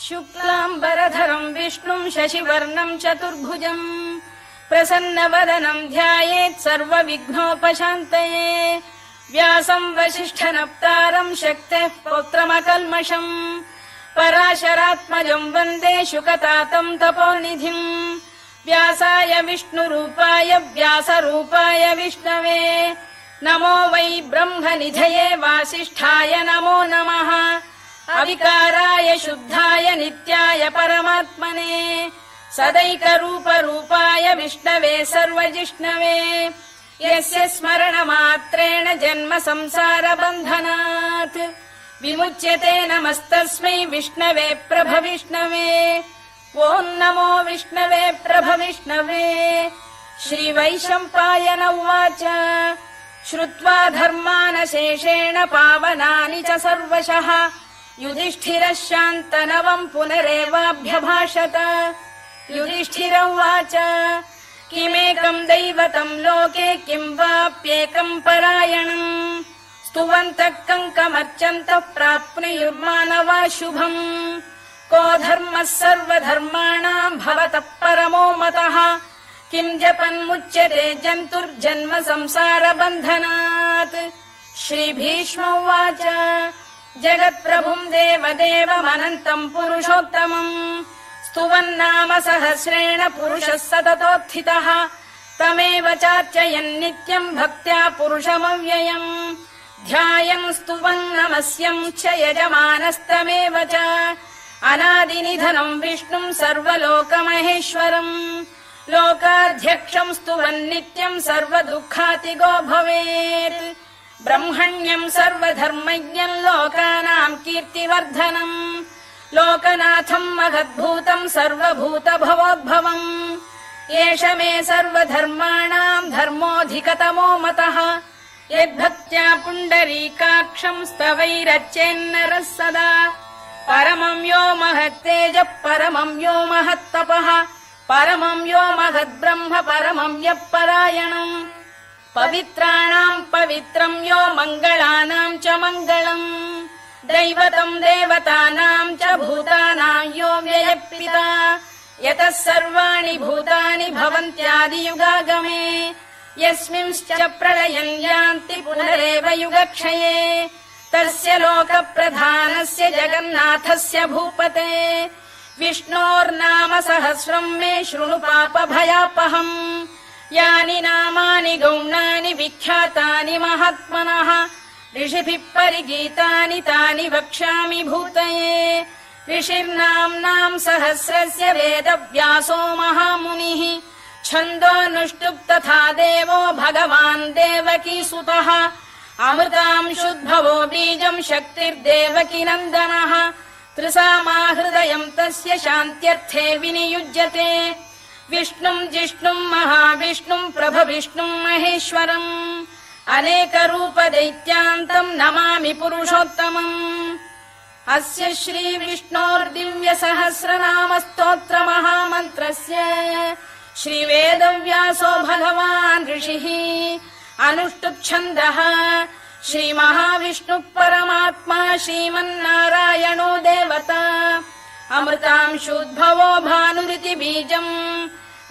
शुक्लाम्बरधरम् विष्णुम् शशिवर्णम् चतुर्भुजम् प्रसन्नवदनम् ध्यायेत् सर्वविघ्नोपशान्तये व्यासम् वसिष्ठनप्तारम् शक्तेः पौत्रमकल्मषम् पराशरात्मजम् वन्दे शुकतातम् तपोनिधिम् व्यासाय विष्णुरूपाय व्यासरूपाय विष्णवे नमो वै ब्रह्मनिधये वासिष्ठाय नमो नमः अविकाराय शुद्धाय नित्याय परमात्मने सदैकरूपरूपाय विष्णवे सर्वजिष्णवे यस्य स्मरणमात्रेण जन्म संसारबन्धनात् विमुच्यते नमस्तस्मै विष्णवे प्रभविष्णवे ॐ नमो विष्णवे प्रभविष्णवे। श्रीवैशम्पायन उवाच श्रुत्वा धर्मानशेषेण पावनानि च सर्वशः युधिष्ठिरः शान्तनवम् पुनरेवाभ्यभाषत। युधिष्ठिर उवाच किमेकम् दैवतम् लोके किम् वाप्येकम् परायणम् स्तुवन्तः कङ्कमर्चन्तः प्राप्नुयुर्मानवा शुभम् को धर्मः सर्वधर्माणाम् भवतः परमो मतः किम् जपन्मुच्यते जन्तुर्जन्म संसारबन्धनात्। श्रीभीष्म उवाच जगत्प्रभुम् देवदेवमनन्तम् पुरुषोत्तमम् स्तुवन्नाम सहस्रेण पुरुषः सततोत्थितः तमेव चार्चयन्नित्यम् भक्त्या पुरुषमव्ययम् ध्यायन् स्तुवन् नमस्यम् च यजमानस्तमेव च अनादिनिधनम् विष्णुम् सर्वलोकमहेश्वरम् लोकाध्यक्षम् स्तुवन्नित्यम् सर्वदुःखातिगो भवेत् ब्रह्मण्यम् सर्वधर्मज्ञम् लोकानाम् कीर्तिवर्धनम् लोकनाथम् महद्भूतम् सर्वभूतभवोद्भवम् एष मे सर्वधर्माणाम् धर्मोऽधिकतमो मतः यद्भक्त्या पुण्डरीकाक्षम् स्तवैरच्चेन्नरः सदा परमम् यो महत्तेजः परमम् यो महत्तपः परमम् यो महद्ब्रह्म परमम् यः परायणम् पवित्राणाम् पवित्रम् यो मङ्गलानाम् च मङ्गलम् दैवतम् देवतानाम् च भूतानाम् यो व्ययपिता यतः सर्वाणि भूतानि भवन्त्यादियुगागमे यस्मिंश्च प्रलयम् यान्ति पुनरेव युगक्षये तस्य लोकप्रधानस्य जगन्नाथस्य भूपते विष्णोर्नाम सहस्रम् मे शृणु पापभयापहम् यानि नामानि गौणानि विख्यातानि महात्मनः ऋषिभिः परिगीतानि तानि वक्ष्यामि भूतये ऋषिर्नाम्नाम् सहस्रस्य वेदव्यासो महामुनिः छन्दोऽनुष्टुप् तथा देवो भगवान् देवकीसुतः अमृताम् शुद्भवो बीजम् शक्तिर्देवकी नन्दनः त्रिसामाहृदयम् तस्य शान्त्यर्थे विनियुज्यते विष्णुम् जिष्णुम् महाविष्णुम् प्रभविष्णुम् महेश्वरम् अनेकरूपदैत्यान्तम् नमामि पुरुषोत्तमम् अस्य श्रीविष्णोर्दिव्यसहस्रनामस्तोत्रमहामन्त्रस्य श्रीवेदव्यासो भगवान् ऋषिः अनुष्टुप्छन्दः श्रीमहाविष्णुः परमात्मा श्रीमन्नारायणो देवता अमृतांशोद्भवो भानुरिति बीजम्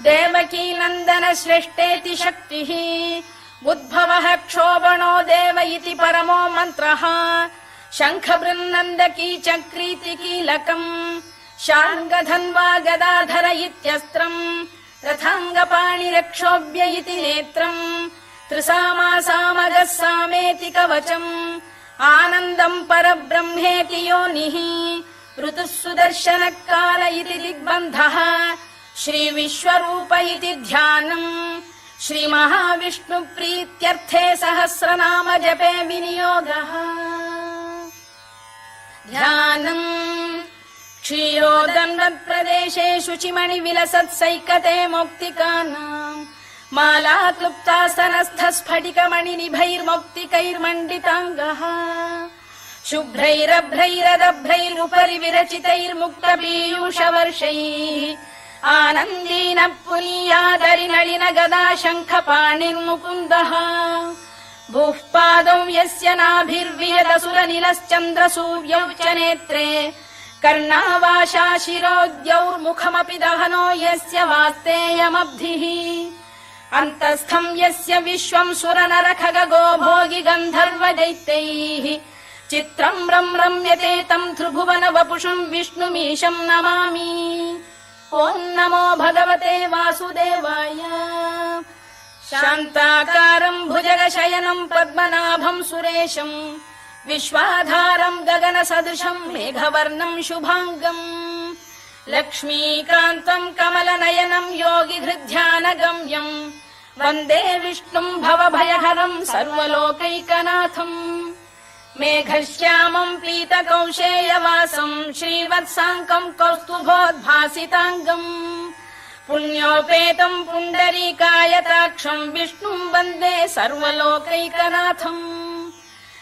देवकी नन्दन श्रेष्ठेति शक्तिः उद्भवः क्षोभणो देव इति परमो मन्त्रः शङ्खबृन्नन्दकी चक्रीति कीलकम् शार्ङ्गधन्वा गदाधर इत्यस्त्रम् रथाङ्गपाणिरक्षोभ्य इति नेत्रम् त्रिसामासामगः सामेति कवचम् आनन्दम् परब्रह्मेति योनिः ऋतुः सुदर्शनकाल इति दिग्बन्धः श्रीविश्वरूप इति ध्यानम् श्रीमहाविष्णुप्रीत्यर्थे सहस्रनाम जपे विनियोगः ध्यानम् क्षीरोदन्वत्प्रदेशे शुचिमणिविलसत्सैकते मौक्तिकानाम् मालाक्लुप्तासनस्थ स्फटिकमणिनिभैर्मौक्तिकैर्मण्डिताङ्गः शुभ्रैरभ्रैरदभ्रैरुपरि विरचितैर्मुक्तपीयूषवर्षैः आनन्दीनः पुनीयादरिनलिन गदा शङ्खपाणिर्मुकुन्दः भूः पादौ यस्य नाभिर्वियदसुरनिलश्चन्द्रसूर्यौ च नेत्रे कर्णावाशा शिरोद्यौर्मुखमपि दहनो यस्य वास्तेयमब्धिः अन्तस्थम् यस्य विश्वम् सुरनरखगो भोगि गन्धर्व दैत्यैः चित्रम् रम्यते तम् त्रिभुवन वपुषम् विष्णुमीशम् नमामि ॐ नमो भगवते वासुदेवाय शान्ताकारम् भुजगशयनम् पद्मनाभम् सुरेशम् विश्वाधारम् गगनसदृशम् मेघवर्णम् शुभाङ्गम् लक्ष्मीकान्तम् कमलनयनम् योगिहृद्ध्यानगम्यम् वन्दे विष्णुम् भवभयहरम् सर्वलोकैकनाथम् मेघश्यामम् पीतकौशेयवासम् श्रीवत्साङ्कम् कौस्तुभोद्भासिताङ्गम् पुण्योपेतम् पुण्डरीकायताक्षम् विष्णुम् वन्दे सर्वलोकैकनाथम्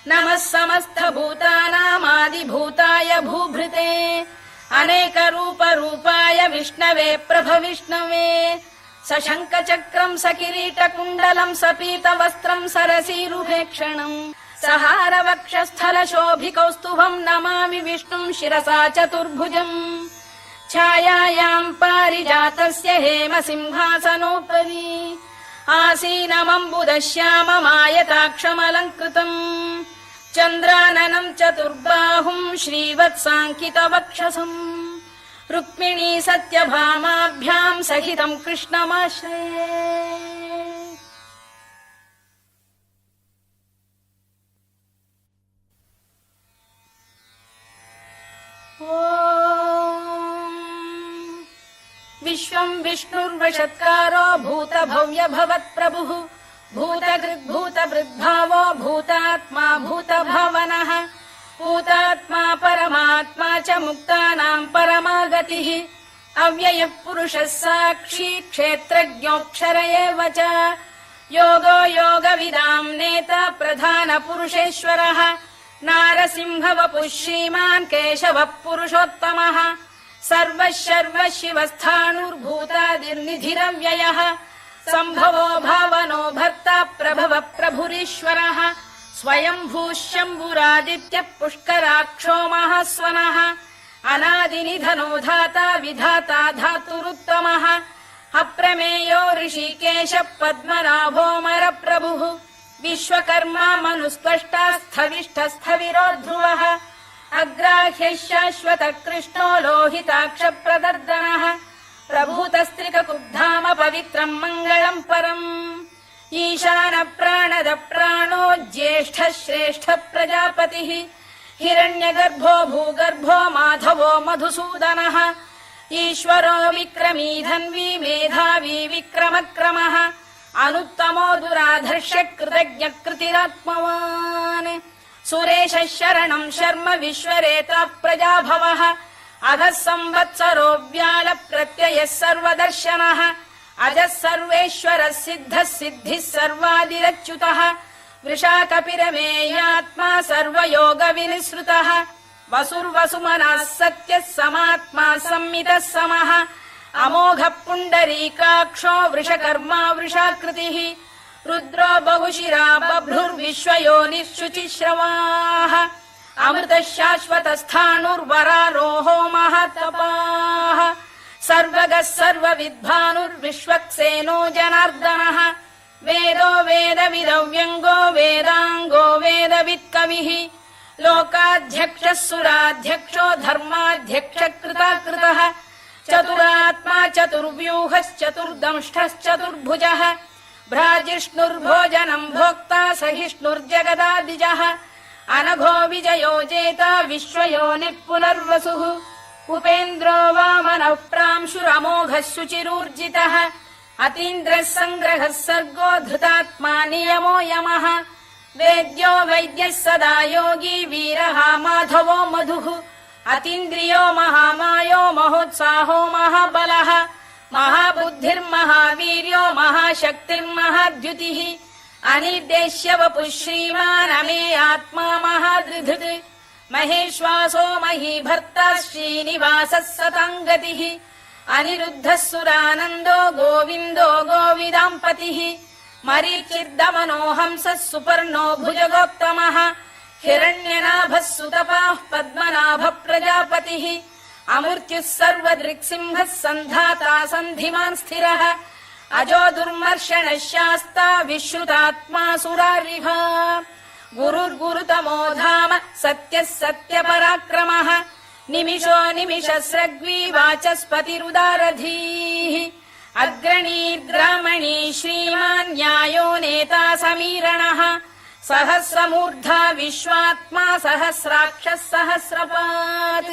नमः समस्तभूतानामादिभूताय भूभृते अनेकरूपरूपाय विष्णवे प्रभविष्णवे सशङ्खचक्रम् सकिरीटकुण्डलम् सपीतवस्त्रम् सरसीरुभेक्षणम् सहारवक्षस्थलशोभिकौस्तुभम् नमामि विष्णुम् शिरसा चतुर्भुजम् छायायाम् पारिजातस्य हेमसिंहासनोपरि आसीनमम्बुदश्याममायताक्षमलङ्कृतम् चन्द्राननम् चतुर्बाहुम् श्रीवत्साङ्कितवक्षसम् रुक्मिणी सत्यभामाभ्याम् सहितम् कृष्णमाश्रये विश्वम् विष्णुर्वषत्कारो भूतभव्य भवत्प्रभुः भूतकृद्भूतभृद्भावो भूतात्मा भूतभावनः भूतात्मा परमात्मा च मुक्तानाम् परमागतिः अव्ययः पुरुषः साक्षी क्षेत्रज्ञोऽक्षर एव च योगो योगविदाम् नेता प्रधानपुरुषेश्वरः नारसिंहवपुः श्रीमान् केशवः पुरुषोत्तमः सर्वः शर्वः शिवस्थाणुर्भूतादिर्निधिरव्ययः सम्भवो भावनो भर्ता प्रभवः प्रभुरीश्वरः स्वयम्भूः शम्भुरादित्यः पुष्कराक्षो महास्वनः अनादिनिधनो धाता विधाता धातुरुत्तमः अप्रमेयो ऋषिकेशः पद्मनाभोऽमरप्रभुः विश्वकर्मा मनुस्त्वष्टा स्थविष्ठस्थविरो ध्रुवः अग्राह्यः शाश्वतः कृष्णो लोहिताक्षप्रदर्दनः प्रभूतस्त्रिककुब्धाम पवित्रम् मङ्गलम् परम् ईशान प्राणद प्राणो ज्येष्ठः श्रेष्ठः प्रजापतिः हिरण्यगर्भो भूगर्भो माधवो मधुसूदनः ईश्वरो विक्रमी धन्वी मेधावी विक्रमक्रमः अनुत्तमो दुराधर्ष्य कृतज्ञ कृतिरात्मवान् सुरेशः शरणम् शर्म विश्वरेता प्रजाभवः अधः संवत्सरो व्याल प्रत्ययः सर्वदर्शनः अजः सर्वेश्वरः सिद्धः सिद्धिः सर्वादिरच्युतः वृषाकपिरमेयात्मा सर्वयोगविनिसृतः वसुर्वसुमनः सत्यः समात्मा संमितः समः अमोघः पुण्डरीकाक्षो वृषकर्मा वृषाकृतिः रुद्रो बहुशिरा बभ्रुर्विश्वयोनिः शुचिश्रवाः अमृतः शाश्वतस्थाणुर्वरारोहो महातपाः सर्वगः सर्वविद्भानुर्विश्वक्सेनो जनार्दनः वेदो वेदविदव्यङ्गो वेदाङ्गो वेदवित्कविः लोकाध्यक्षः सुराध्यक्षो धर्माध्यक्षः कृताकृतः चतुरात्मा चतुर्व्यूहश्चतुर्दंष्टश्चतुर्भुजः भ्राजिष्णुर्भोजनम् भोक्ता सहिष्णुर्जगदादिजः अनघो विजयो जेता विश्वयोनिः पुनर्वसुः उपेन्द्रो वामनः प्रांशुरमोघः शुचिरूर्जितः अतीन्द्रः सङ्ग्रहः सर्गो धृतात्मा नियमो यमः वेद्यो वैद्यः सदा योगी वीरः माधवो मधुः अतीन्द्रियो महामायो महोत्साहो महाबलः महाबुद्धिर्महावीर्यो महाशक्तिर्महाद्युतिः अनिर्देश्य वपुः श्रीमान् अमे आत्मा महाधृधृत् महेश्वासो महीभर्ता श्रीनिवासः सताङ्गतिः अनिरुद्धः सुरानन्दो गोविन्दो गोविदाम्पतिः मरीचिर्दमनो हंसः सुपर्णो भुजगोत्तमः हिरण्यनाभः सुतपाः पद्मनाभः प्रजापतिः अमृत्युः सर्वदृक्सिंहः सन्धाता सन्धिमान् स्थिरः अजो दुर्मर्षणः शास्ता विश्रुतात्मा सुरारिः गुरुर्गुरुतमो धाम सत्यः सत्यपराक्रमः निमिषो निमिषस्रग्वी वाचस्पतिरुदारधीः अग्रणीर्ग्रामणी श्रीमान् न्यायो नेता समीरणः सहस्रमूर्धा विश्वात्मा सहस्राक्षः सहस्रपात्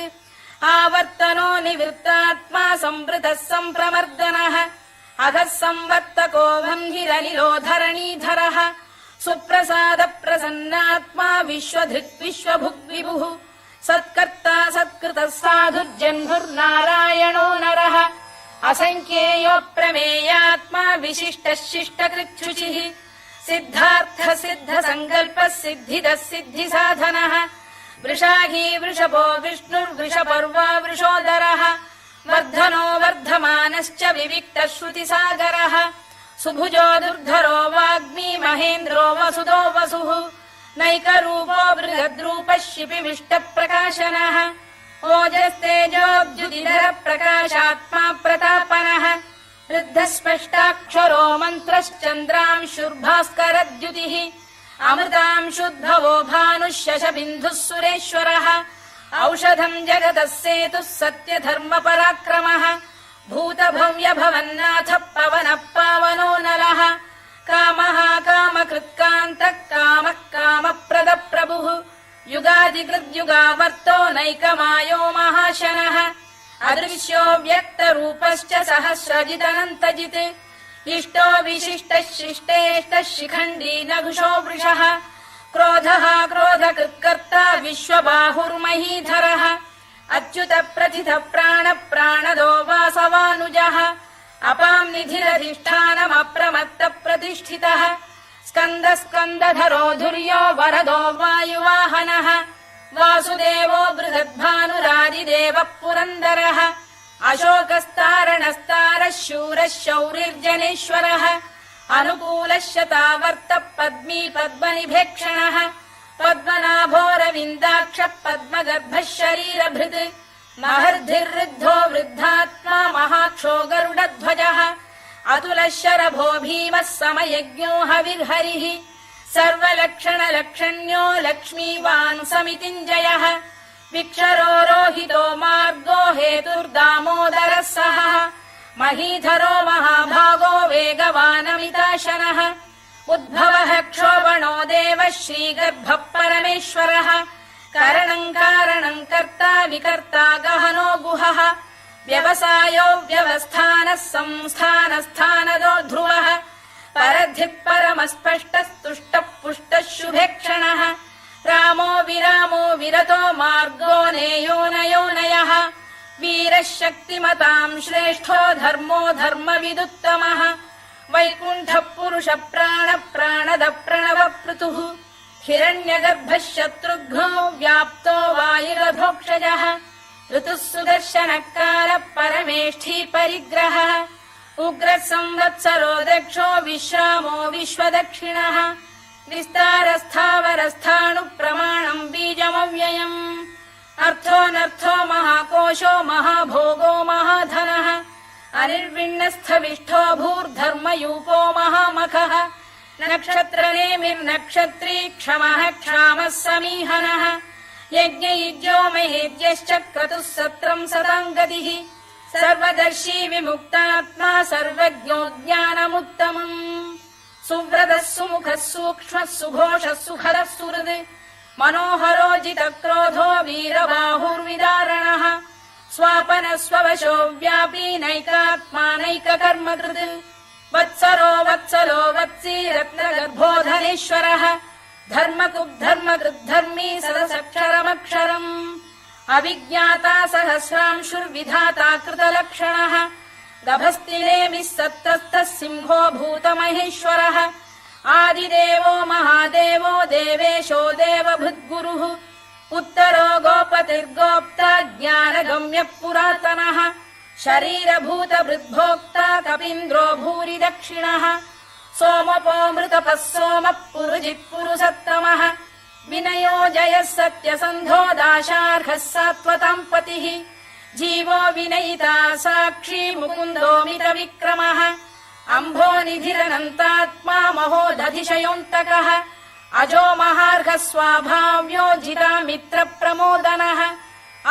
आवर्तनो निवृत्तात्मा संवृतः सम्प्रमर्दनः अधः संवर्तको वह्निरनिलो धरणीधरः सुप्रसाद प्रसन्नात्मा विश्वधृक् विश्वभुग्विभुः सत्कर्ता सत्कृतः साधुर्जह्नुर्नारायणो नरः असङ्ख्येयो प्रमेयात्मा विशिष्टः शिष्टकृच्छुचिः सिद्धार्थ सिद्ध सङ्कल्पः सिद्धिदः सिद्धिसाधनः वृषाही वृषभो विष्णुर्वृषपर्वा वृषोदरः वर्धनो वर्धमानश्च विविक्तः श्रुतिसागरः सुभुजो दुर्धरो वाग्मी महेन्द्रो वसुदो वसुः नैकरूपो बृहद्रूपः शिपिविष्टप्रकाशनः ओजस्तेजोद्युतिधर प्रकाशात्मा प्रतापनः वृद्धस्पष्टाक्षरो मन्त्रश्चन्द्रांशुर्भास्करद्युतिः अमृतांशुद्भवो भानुः शशबिन्दुः सुरेश्वरः औषधम् जगतः सेतुः सत्यधर्मपराक्रमः भूतभव्यभवन्नाथः पवनः पावनो नलः कामः कामकृत्कान्तः कामः कामप्रदप्रभुः युगादिकृद्युगावर्तो नैकमायो महाशनः अदृश्यो व्यक्तरूपश्च सहस्रजिदनन्तजित् इष्टो विशिष्टः शिष्टेष्टः शिखण्डी नघुषो वृषः क्रोधः क्रोधकृत्कर्ता विश्वबाहुर्महीधरः अच्युत प्रथित प्राण प्राणदो वासवानुजः अपां निधिरधिष्ठानमप्रमत्त प्रतिष्ठितः स्कन्द स्कन्दधरो धुर्यो वरदो वायुवाहनः वासुदेवो बृहद्भानुरादिदेवः पुरन्दरः अशोकस्तारणस्तारः शूरः शौरिर्जनेश्वरः अनुकूलः शतावर्तः पद्मी पद्मनिभेक्षणः पद्मनाभोरविन्दाक्षः पद्मगर्भः शरीरभृत् महर्धिर्वृद्धो वृद्धात्मा महाक्षो गरुडध्वजः अतुलः शरभो भीमः समयज्ञो हविर्हरिः सर्वलक्षणलक्षण्यो लक्ष्मीवान् समितिञ्जयः विक्षरो रोहितो मार्गो हेतुर्दामोदरः सहः महीधरो महाभागो वेगवानमिताशनः उद्भवः क्षोभणो देवः श्रीगर्भः परमेश्वरः करणम् कारणम् कर्ता विकर्ता गहनो गुहः व्यवसायो व्यवस्थानः संस्थानस्थानदो ध्रुवः परधिः परमस्पष्टस्तुष्टः पुष्टः शुभेक्षणः रामो विरामो विरतो मार्गो नेयोनयोनयः वीरः शक्तिमताम् श्रेष्ठो धर्मो धर्मविदुत्तमः वैकुण्ठः पुरुष प्राण प्राणद प्रणव पृतुः हिरण्यगर्भः शत्रुघ्नो व्याप्तो वायुरधोक्षजः ऋतुः सुदर्शनकालः परमेष्ठी परिग्रहः उग्रः संवत्सरो दक्षो विश्रामो विश्वदक्षिणः विस्तारस्थावरस्थाणु प्रमाणम् बीजमव्ययम् अर्थोऽनर्थो महाकोशो महाभोगो महाधनः अनिर्विण्णस्थविष्ठो भूर्धर्मयूपो महामखः नक्षत्रनेमिर्नक्षत्री क्षमः क्षामः समीहनः यज्ञयुज्यो महेद्यश्च क्रतुः सत्रम् सताम् गतिः सर्वदर्शी विमुक्तात्मा सर्वज्ञो ज्ञानमुत्तमम् सुव्रतः सुमुखः सूक्ष्मः सुघोषः सुखदः सुहृद् मनोहरो जितक्रोधो वीरबाहुर्विदारणः स्वापनः स्ववशो व्यापी नैकात्मा नैककर्मकृत् वत्सरो वत्सलो वत्सी रत्नगर्भोधनेश्वरः धर्मकृद्धर्मकृद्धर्मी सदसक्षरमक्षरम् अविज्ञाता सहस्रांशुर्विधाता कृतलक्षणः गभस्तिनेमिः सत्तस्थः सिंहो भूतमहेश्वरः आदिदेवो महादेवो देवेशो देवभृद्गुरुः उत्तरो गोपतिर्गोप्ता ज्ञानगम्यः पुरातनः शरीरभूतभृद्भोक्ता कपीन्द्रो भूरि दक्षिणः सोमपो मृतपः सोमः पुरुजिः पुरुषत्तमः विनयो जयः सत्यसन्धो दाशार्हः सात्वताम् पतिः जीवो विनयिता साक्षी मुकुन्दोमित विक्रमः अम्भोनिधिरनन्तात्मा महोदधिशयोऽन्तकः अजो महार्घः स्वाभाव्यो जितामित्र प्रमोदनः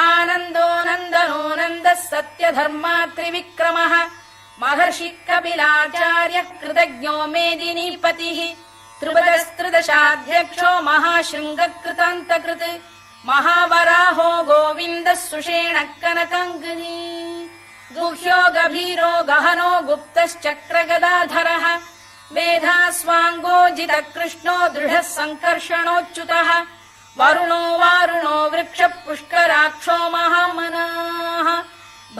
आनन्दो नन्दनो नन्दः सत्यधर्मा त्रिविक्रमः महर्षि कपिलाचार्यः कृतज्ञो मेदिनीपतिः त्रिपदस्त्रिदशाध्यक्षो महाशृङ्गकृतान्तकृत् महावराहो गोविन्दः सुषेणः कनकाङ्गनी गुह्यो गभीरो गहनो गुप्तश्चक्रगदाधरः वेधास्वाङ्गो जितः कृष्णो दृढः सङ्कर्षणोच्युतः वरुणो वारुणो वृक्षः पुष्कराक्षो महामनाः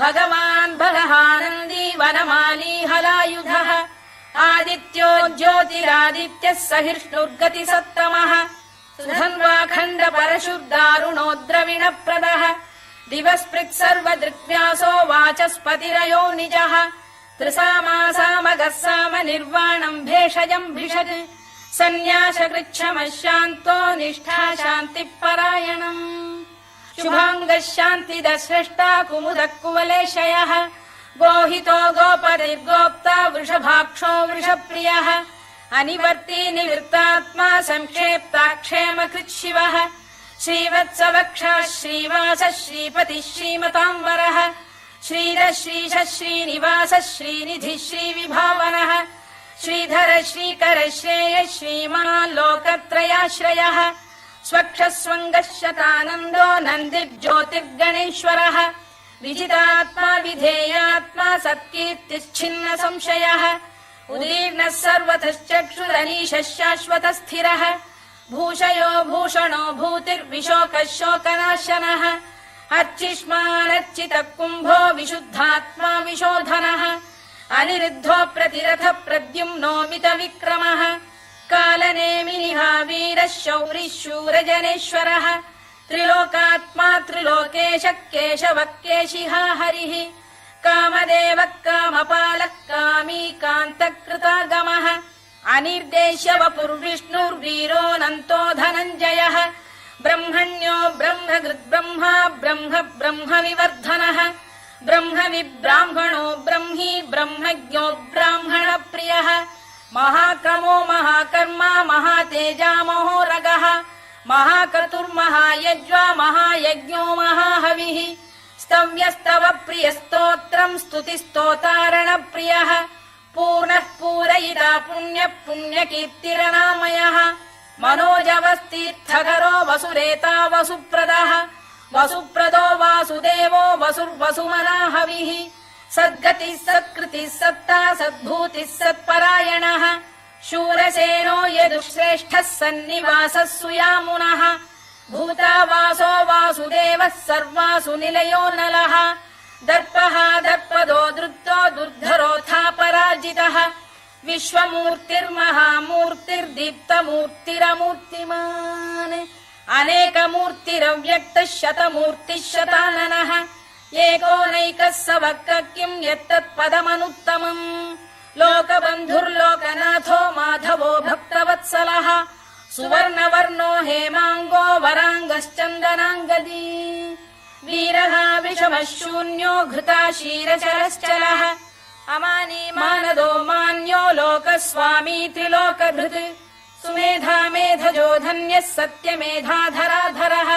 भगवान् बलहानन्दी वनमाली हलायुधः आदित्यो ज्योतिरादित्यः सहिष्णुर्गतिसत्तमः सुधन्वाखण्ड परशुर्दारुणो द्रविणप्रदः दिवस्पृक् सर्वदृग्व्यासो वाचस्पतिरयो निजः त्रिसामासामगः साम निर्वाणम् भेषजम् भिषज सन्न्यासकृच्छमः शान्तो निष्ठा शान्तिपरायणम् शुभाङ्गः शान्तिदः स्रष्टा कुमुदः कुवलेशयः गोहितो गोपतिर्गोप्ता वृषभाक्षो वृषप्रियः अनिवर्ती निवृत्तात्मा संक्षेप्ता क्षेमकृत् शिवः श्रीवत्सवक्षः श्रीवासः श्रीपतिः श्रीमताम्बरः श्रीरः श्रीशः श्रीनिवासः श्रीनिधिः श्रीविभावनः श्रीधर श्रीकर श्रेयः श्रीमान् लोकत्रयाश्रयः स्वक्षः स्वङ्गः शतानन्दो नन्दिर्ज्योतिर्गणेश्वरः विजितात्मा विधेयात्मा सत्कीर्तिश्छिन्न संशयः उदीर्णः सर्वतश्चक्षुरनीशः शाश्वतः स्थिरः भूषयो भूषणो भूतिर्विशोकः शोकनाशनः अर्चिष्मानर्चितः कुम्भो विशुद्धात्मा विशोधनः अनिरुद्धो प्रतिरथ प्रद्युम्नोमित विक्रमः कालनेमिनिः वीरः शौरिः शूरजनेश्वरः त्रिलोकात्मा त्रिलोकेशः केशवः केशिहा हरिः कामदेवः कामपालः कामी कान्तकृतागमः अनिर्देश्य वपुर्विष्णुर्वीरोऽनन्तो धनञ्जयः ब्रह्मण्यो ब्रह्मकृद्ब्रह्मा ब्रह्म ब्रह्म विवर्धनः ब्रह्म विब्राह्मणो ब्रह्मी ब्रह्मज्ञो ब्राह्मणप्रियः महाक्रमो महाकर्मा महातेजा महोरगः महाक्रतुर्महायज्वा महायज्ञो महाहविः स्तव्यस्तव प्रियस्तोत्रम् स्तुतिस्तोतारणप्रियः पूर्णः पूरयिता पुण्यः पुण्यकीर्तिरनामयः मनोजवस्तीर्थकरो वसुरेता वसुप्रदः वसुप्रदो वासुदेवो वसुर्वसुमनाहविः सद्गतिः सत्कृतिः सत्ता सद्भूतिः सत्परायणः शूरसेनो यदुश्रेष्ठः सन्निवासः सुयामुनः भूतावासो वासुदेवः सर्वासु निलयो नलः दर्पः दर्पदो दृप्तो दुर्धरोऽथा पराजितः विश्वमूर्तिर्महामूर्तिर्दीप्तमूर्तिरमूर्तिमान् अनेकमूर्तिरव्यक्तः शतमूर्तिः शताननः एकोनैकः स वक्र किम् यत्तत्पदमनुत्तमम् लोकबन्धुर्लोकनाथो माधवो भक्तवत्सलः सुवर्णवर्णो हेमाङ्गो वराङ्गश्चन्दनाङ्गदी वीरः विषमः शून्यो घृता शीरचरश्चलः अमानी मानदो मान्यो लोकस्वामी त्रिलोकभृत् सुमेधा मेधजो धन्यः सत्यमेधाधराधरः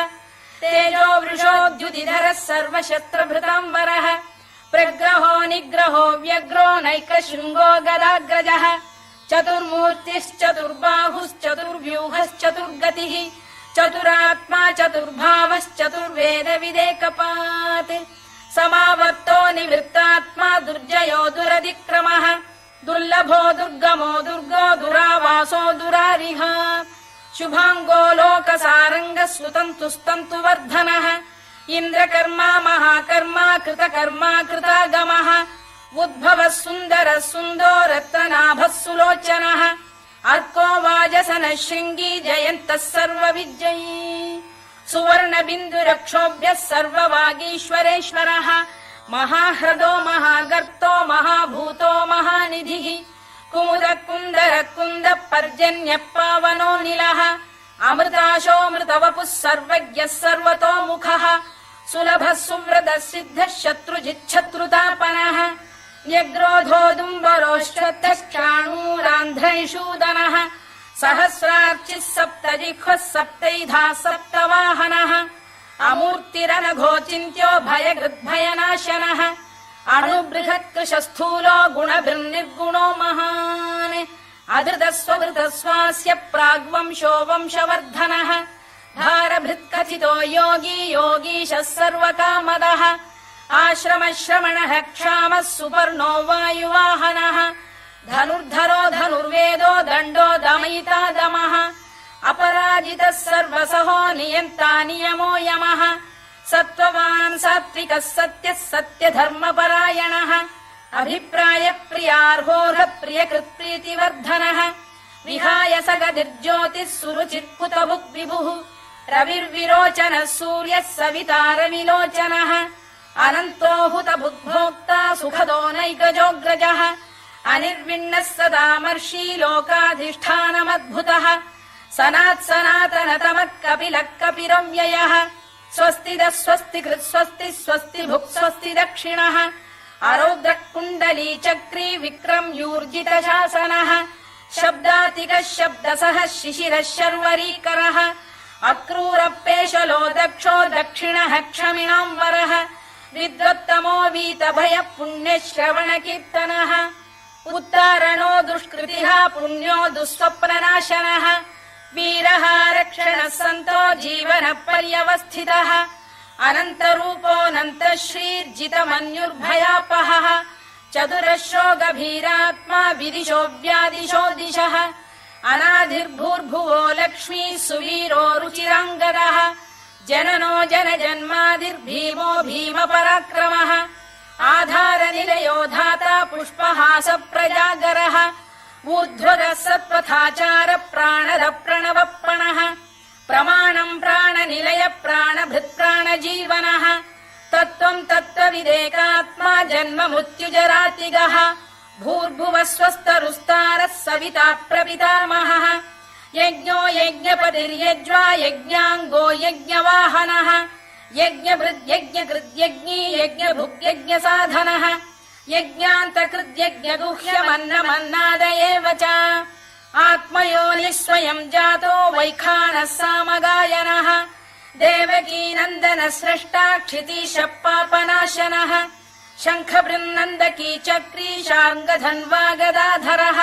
तेजो वृषोद्युतिधरः सर्वशस्त्रभृताम्बरः प्रग्रहो निग्रहो व्यग्रो नैकशृङ्गो गदाग्रजः चतुर्मूर्तिश्चतुर्बाहुश्चतुर्व्यूहश्चतुर्गतिः चतुरात्मा चतुर्भावश्चतुर्वेदविदेकपात् समावर्तो निवृत्तात्मा दुर्जयो दुरतिक्रमः दुर्लभो दुर्गमो दुर्गो दुरावासो दुरारिः शुभाङ्गो लोकसारङ्गः सुतन्तुस्तन्तुवर्धनः इन्द्रकर्मा महाकर्मा कृतकर्मा कृतागमः उद्भवः सुन्दरः सुन्दो रत्ननाभः सुलोचनः अर्को वाजसनः शृङ्गी जयन्तः सर्वविजयी सुवर्णबिन्दुरक्षोभ्यः सर्ववागीश्वरेश्वरः महाह्रदो महागर्तो महाभूतो महानिधिः कुमुद कुन्दर कुन्द पर्जन्यः पावनो निलः अमृताशोऽमृतवपुः सर्वज्ञः सर्वतोमुखः सुलभः सुव्रतः सिद्धः शत्रुजिच्छत्रुतापनः न्यग्रोधोदुम्बरोश्चक्षाणूरान्ध्रैषूदनः सहस्रार्चिः सप्तजिह्वः सप्तैधा सप्तवाहनः अमूर्तिरनघोचिन्त्यो भयकृद्भयनाशनः अणुबृहत्कृशस्थूलो गुणभिर्निर्गुणो महान् अधृतस्वभृतस्वास्य प्राग्वंशो वंशवर्धनः भारभृत्कथितो योगी योगीशः सर्वकामदः आश्रमश्रमणः क्षामः सुपर्णो वायुवाहनः धनुर्धरो धनुर्वेदो दण्डो दमयिता दमः अपराजितः सर्वसहो नियन्ता नियमो यमः सत्त्ववान् सात्विकः सत्यः सत्यधर्मपरायणः अभिप्रायप्रियार्होरप्रियकृत्प्रीतिवर्धनः विहाय सगतिर्ज्योतिः सुरुचित्कुतभुक् विभुः रविर्विरोचनः सूर्यः सविता रविलोचनः अनन्तो हुतभुग्भोक्ता सुखदो नैकजोऽग्रजः अनिर्विण्णः सदामर्षी लोकाधिष्ठानमद्भुतः सनात्सनातनतमः कपिलः कपिरव्ययः स्वस्तिदः स्वस्तिकृत् स्वस्ति स्वस्ति भुक् स्वस्ति दक्षिणः अरौद्रः कुण्डली चक्री विक्रम्यूर्जितशासनः शब्दातिकः शब्दसः शिशिरः शर्वरीकरः अक्रूरपेशलो दक्षो दक्षिणः क्षमिणाम्बरः विद्वत्तमो वीतभयः पुण्यश्रवणकीर्तनः उत्तारणो दुष्कृतिः पुण्यो दुःस्वप्ननाशनः वीरः रक्षणः सन्तो जीवनः पर्यवस्थितः अनन्तरूपोऽनन्तश्रीर्जितमन्युर्भयापहः चतुरश्रो गभीरात्मा विदिशो व्यादिशो दिशः अनाधिर्भूर्भुवो लक्ष्मी सुवीरो रुचिराङ्गदः जननो जनजन्मादिर्भीमो भीमपराक्रमः आधारनिलयो धाता पुष्पहास प्रजागरः ऊर्ध्वगः सत्पथाचार प्राणद प्रणवप्रणः प्रमाणम् प्राणनिलय प्राणभृत्प्राणजीवनः तत्त्वम् तत्त्वविदेकात्मा जन्म मृत्युजरातिगः भूर्भुवः स्वस्तरुस्तारः सविता प्रपितामहः यज्ञो यज्ञपतिर्यज्वा यज्ञाङ्गो यज्ञवाहनः यज्ञभृद्यज्ञकृद्यज्ञी यज्ञभुग्यज्ञसाधनः यज्ञान्तकृद्यज्ञगुह्यमन्नमन्नाद एव च आत्मयोनिः स्वयम् जातो वैखानः सामगायनः देवकीनन्दनः स्रष्टा क्षितीशः पापनाशनः शङ्खबृन्नन्दकी चक्री शार्ङ्गधन्वा गदाधरः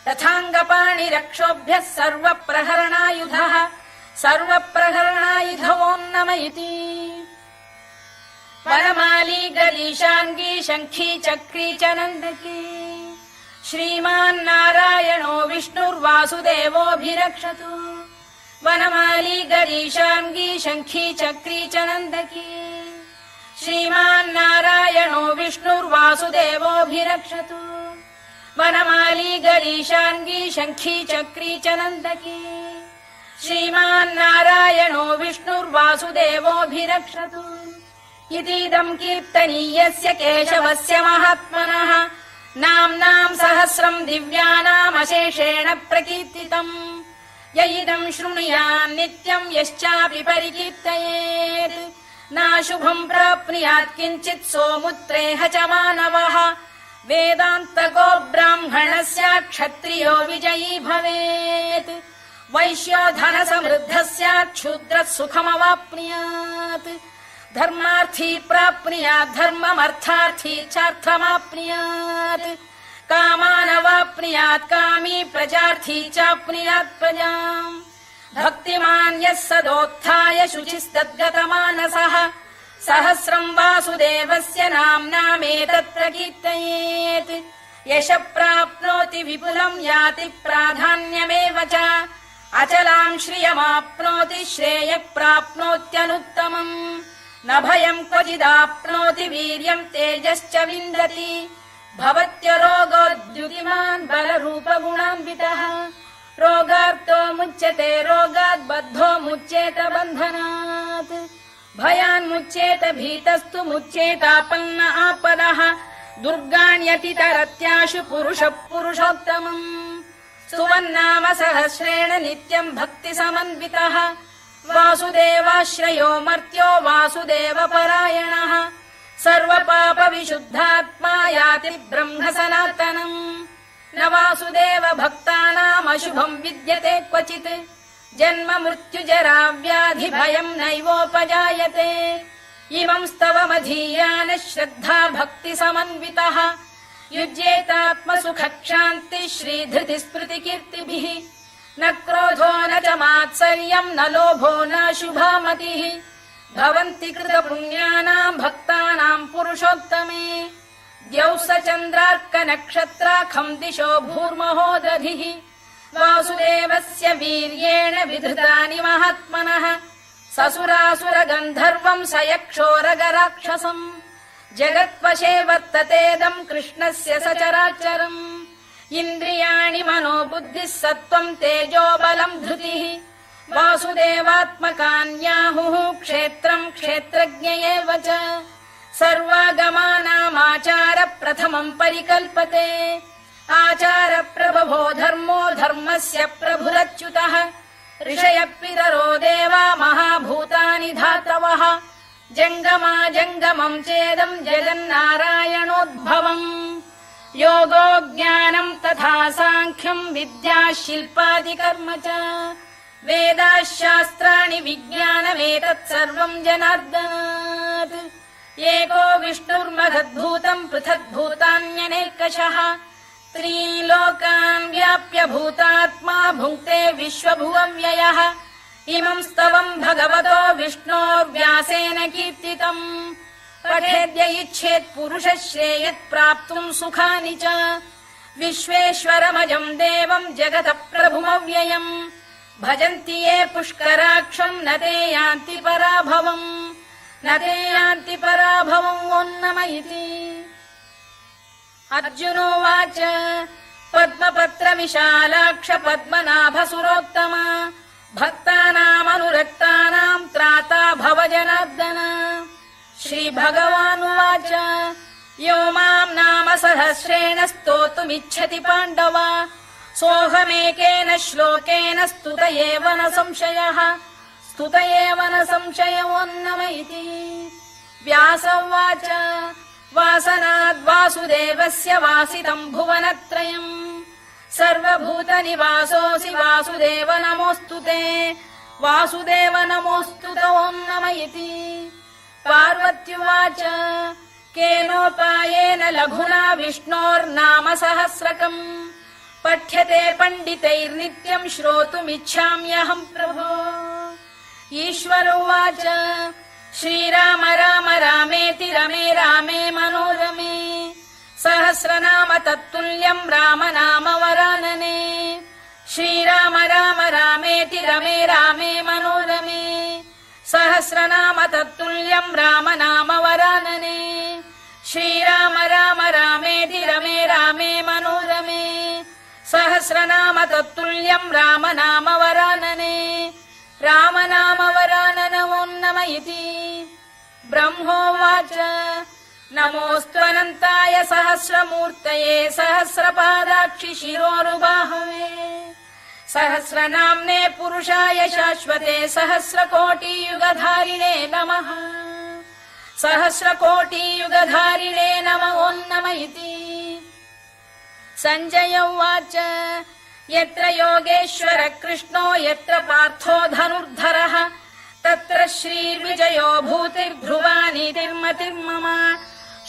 तथाङ्गपाणिरक्षोभ्यः सर्वप्रहरणायुधः सर्वप्रहरणायुधवो नम इति वनमाली गलीशाङ्गी शङ्खी चक्री च नन्दकी श्रीमान्नारायणो विष्णुर्वासुदेवोऽभिरक्षतु वनमाली गलीशाङ्गी शङ्खी चक्री च नन्दकी श्रीमान्नारायणो विष्णुर्वासुदेवोऽभिरक्षतु वनमाली गलीशाङ्गी शङ्खी चक्री च नन्दकी श्रीमान्नारायणो विष्णुर्वासुदेवोऽभिरक्षतु इतीदम् कीर्तनीयस्य केशवस्य महात्मनः नाम्नाम् सहस्रम् दिव्यानामशेषेण प्रकीर्तितम् य इदम् शृणुयान् नित्यम् यश्चापि परिकीर्तयेत् नाशुभम् प्राप्नुयात् किञ्चित् सोमुत्रेह च मानवः वेदान्तको ब्राह्मणस्य क्षत्रियो विजयी भवेत् वैश्यो धनसमृद्धः स्यात् क्षुद्रः सुखमवाप्नुयात् धर्मार्थी प्राप्नुयात् धर्ममर्थार्थी चार्थमाप्नुयात् कामानवाप्नुयात् कामी प्रजार्थी चाप्नुयात् प्रजाम् भक्तिमान् यः सदोत्थाय शुचिस्तद्गतमानसः सहस्रम् वासुदेवस्य नाम्नामेतत् प्रकीर्तयेत् यशः प्राप्नोति विपुलम् याति प्राधान्यमेव च अचलाम् श्रियमाप्नोति श्रेयः प्राप्नोत्यनुत्तमम् न भयम् क्वचिदाप्नोति वीर्यम् तेजश्च विन्दति भवत्य रोगोद्युतिमान् बलरूपगुणान्वितः रोगार्तो मुच्यते रोगात् बद्धो मुच्येत बन्धनात् भयान्मुच्येत भीतस्तु मुच्येतापन्न आपदः दुर्गाण्यतितरत्याशु पुरुषः पुरुषोत्तमम् स्तुवन्नाम सहस्रेण नित्यम् भक्तिसमन्वितः वासुदेवाश्रयो मर्त्यो वासुदेवपरायणः सर्वपापविशुद्धात्मा याति ब्रह्म सनातनम् न वासुदेव भक्तानामशुभम् विद्यते क्वचित् जन्म मृत्युजरा व्याधि भयम् नैवोपजायते इमम् स्तवमधीयानः श्रद्धा भक्तिसमन्वितः युज्येतात्मसुखक्षान्तिः श्रीधृतिस्मृतिकीर्तिभिः न क्रोधो न च मात्सर्यम् न लोभो न शुभा मतिः भवन्ति कृतपुण्यानाम् भक्तानाम् पुरुषोत्तमे द्यौः स चन्द्रार्कनक्षत्राखम् दिशो भूर्महो दधिः वासुदेवस्य वीर्येण विधृतानि महात्मनः ससुरासुरगन्धर्वम् स यक्षोरगराक्षसम् जगत्वशे वर्ततेदम् कृष्णस्य सचराचरम् इन्द्रियाणि मनो बुद्धिः सत्त्वम् तेजो बलम् धृतिः वासुदेवात्मकान्याहुः क्षेत्रम् क्षेत्रज्ञ एव च सर्वागमानामाचार प्रथमम् परिकल्पते आचार प्रभवो धर्मो धर्मस्य प्रभुरच्युतः ऋषयः पितरो देवा महाभूतानि धातवः जङ्गमा जङ्गमम् चेदम् जगन्नारायणोद्भवम् योगो ज्ञानम् तथा साङ्ख्यम् विद्या शिल्पादिकर्म च वेदाः शास्त्राणि विज्ञानमेतत् सर्वम् जनार्दनात् एको विष्णुर्महद्भूतम् पृथग्भूतान्यनेकशः त्रीन् लोकान् व्याप्य भूतात्मा भुङ्क्ते विश्वभुवव्ययः इमम् स्तवम् भगवतो विष्णोर्व्यासेन कीर्तितम् पठेद्य इच्छेत् पुरुषः श्रेयत् प्राप्तुम् सुखानि च विश्वेश्वरमजम् देवम् जगतः प्रभुमव्ययम् भजन्ति ये पुष्कराक्षम् न ते यान्ति पराभवम् न ते यान्ति पराभवम् ओन्नम इति अर्जुनोवाच पद्मपत्र विशालाक्ष पद्मनाभसुरोत्तम भक्तानामनुरक्तानाम् त्राता भव जनार्दन श्रीभगवानुवाच यो माम् नाम सहस्रेण स्तोतुमिच्छति पाण्डव सोऽहमेकेन श्लोकेन स्तुत एव न संशयः स्तुत एव न संशयोन्नम इति व्यास उवाच वासनाद्वासुदेवस्य वासितम् भुवनत्रयम् सर्वभूतनिवासोऽसि वासुदेव नमोऽस्तु ते वासुदेव नमोऽस्तु ते ओन्नम इति पार्वत्युवाच केनोपायेन लघुना विष्णोर्नाम सहस्रकम् पठ्यते पण्डितैर्नित्यम् श्रोतुमिच्छाम्यहम् प्रभो ईश्वर उवाच श्रीराम राम रामेति रमे रामे मनोरमे सहस्रनाम तत्तुल्यम् राम नाम वरानने श्रीराम राम रामेति रमे रामे मनोरमे सहस्रनाम तत्तुल्यम् राम नाम वरानने श्रीराम राम रामेति रमे रामे मनोरमे सहस्रनाम तत्तुल्यम् राम नाम वरानने राम नाम वरानन ओन्नम इति ब्रह्मोवाच नमोऽस्त्वनन्ताय सहस्रमूर्तये सहस्रपादाक्षि शिरोरुबाहवे सहस्रनाम्ने पुरुषाय शाश्वते सहस्रकोटियुगधारिणे नमः सहस्रकोटियुगधारिणे नम ओन्नम इति सञ्जय उवाच यत्र योगेश्वर कृष्णो यत्र पार्थो धनुर्धरः तत्र श्रीर्विजयो भूतिर्ध्रुवा नीतिर्मतिर्मम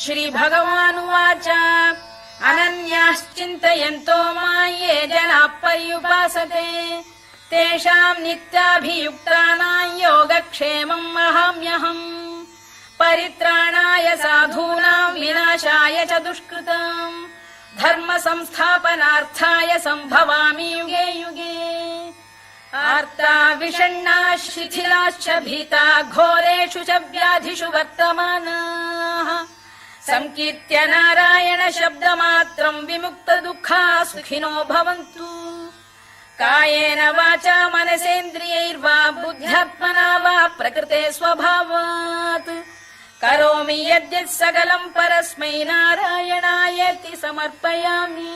श्रीभगवानुवाच अनन्याश्चिन्तयन्तो मां ये जनाः पर्युपासते तेषाम् नित्याभियुक्तानां योगक्षेमम् वहाम्यहम् परित्राणाय साधूनां विनाशाय च दुष्कृताम् धर्म संस्थापनार्थाय सम्भवामि युगे युगे आर्ता विषण्णाः शिथिलाश्च भीता घोरेषु च व्याधिषु वर्तमानाः संकीर्त्य नारायण शब्दमात्रम् विमुक्त दुःखाः सुखिनो भवन्तु कायेन वाचा मनसेन्द्रियैर्वा बुद्ध्यात्मना वा प्रकृते स्वभावात् करोमि यद्यत् सकलम् परस्मै नारायणायेति समर्पयामि।